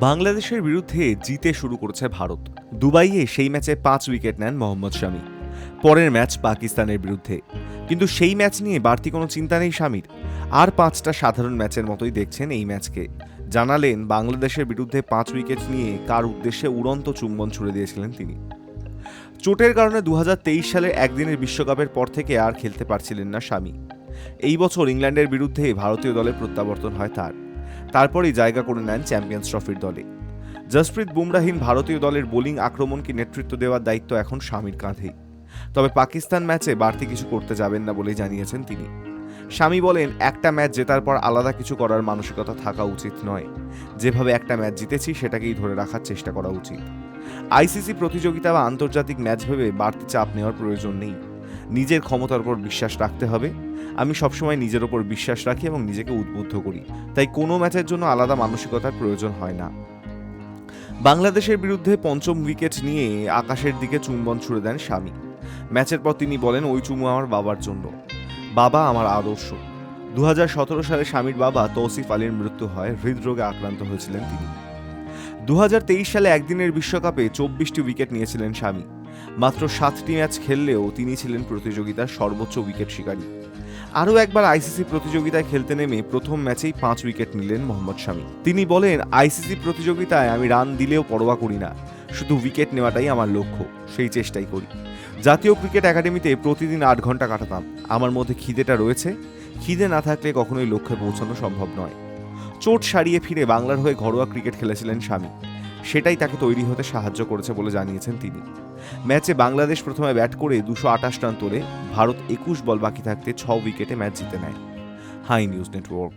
বাংলাদেশের বিরুদ্ধে জিতে শুরু করেছে ভারত। দুবাইয়ে সেই ম্যাচে 5 উইকেট নেন মোহাম্মদ শামি। পরের ম্যাচ পাকিস্তানের বিরুদ্ধে, কিন্তু সেই ম্যাচ নিয়ে বাড়তি কোনো চিন্তা নেই শামির। আর 5টা সাধারণ ম্যাচের মতোই দেখছেন এই ম্যাচকে। জানালেন বাংলাদেশের বিরুদ্ধে 5 উইকেট নিয়ে কার উদ্দেশ্যে উড়ন্ত চুম্বন ছুড়ে দিয়েছিলেন তিনি। চোটের কারণে 2023 সালের একদিনের বিশ্বকাপের পর থেকে আর খেলতে পারছিলেন না শামি। এই বছর ইংল্যান্ডের বিরুদ্ধে ভারতীয় দলে প্রত্যাবর্তন হয় তারপরেই জায়গা করে নেন চ্যাম্পিয়ন্স ট্রফির দলে। জসপ্রীত বুমরাহীন ভারতীয় দলের বোলিং আক্রমণকে নেতৃত্ব দেওয়ার দায়িত্ব এখন শামির কাঁধেই। তবে পাকিস্তান ম্যাচে বাড়তি কিছু করতে যাবেন না বলেই জানিয়েছেন তিনি। শামি বলেন, একটা ম্যাচ জেতার পর আলাদা কিছু করার মানসিকতা থাকা উচিত নয়। যেভাবে একটা ম্যাচ জিতেছি সেটাকেই ধরে রাখার চেষ্টা করা উচিত। আইসিসি প্রতিযোগিতা বা আন্তর্জাতিক ম্যাচ ভেবে বাড়তি চাপ নেওয়ার প্রয়োজন নেই। নিজের ক্ষমতার উপর বিশ্বাস রাখতে হবে। আমি সবসময় নিজের ওপর বিশ্বাস রাখি এবং নিজেকে উদ্বুদ্ধ করি, তাই কোনো ম্যাচের জন্য আলাদা মানসিকতার প্রয়োজন হয় না। বাংলাদেশের বিরুদ্ধে 5ম উইকেট নিয়ে আকাশের দিকে চুম্বন ছুড়ে দেন শামি। ম্যাচের পর তিনি বলেন, ওই চুমু আমার বাবার জন্য। বাবা আমার আদর্শ। 2017 সালে শামির বাবা তৌসিফ আলীর মৃত্যু হয়। হৃদরোগে আক্রান্ত হয়েছিলেন তিনি। 2023 সালে একদিনের বিশ্বকাপে 24টি উইকেট নিয়েছিলেন শামি। মাত্র 7টি ম্যাচ খেললেও তিনি ছিলেন প্রতিযোগিতার সর্বোচ্চ উইকেট শিকারী। আরও একবার আইসিসি প্রতিযোগিতায় খেলতে নেমে প্রথম ম্যাচেই 5 উইকেট নিলেন মোহাম্মদ শামি। তিনি বলেন, আইসিসি প্রতিযোগিতায় আমি রান দিলেও পরোয়া করি না, শুধু উইকেট নেওয়াটাই আমার লক্ষ্য, সেই চেষ্টাই করি। জাতীয় ক্রিকেট একাডেমিতে প্রতিদিন 8 ঘন্টা কাটাতাম। আমার মধ্যে খিদেটা রয়েছে। খিদে না থাকলে কখনোই লক্ষ্যে পৌঁছানো সম্ভব নয়। চোট সারিয়ে ফিরে বাংলার হয়ে ঘরোয়া ক্রিকেট খেলেছিলেন শামি। সেটাই তাকে তৈরি হতে সাহায্য করেছে বলে জানিয়েছেন তিনি। ম্যাচে বাংলাদেশ প্রথমে ব্যাট করে 228 রান তোলে। ভারত 21 বল বাকি থাকতে 6 উইকেটে ম্যাচ জিতে নেয়। Hi news network.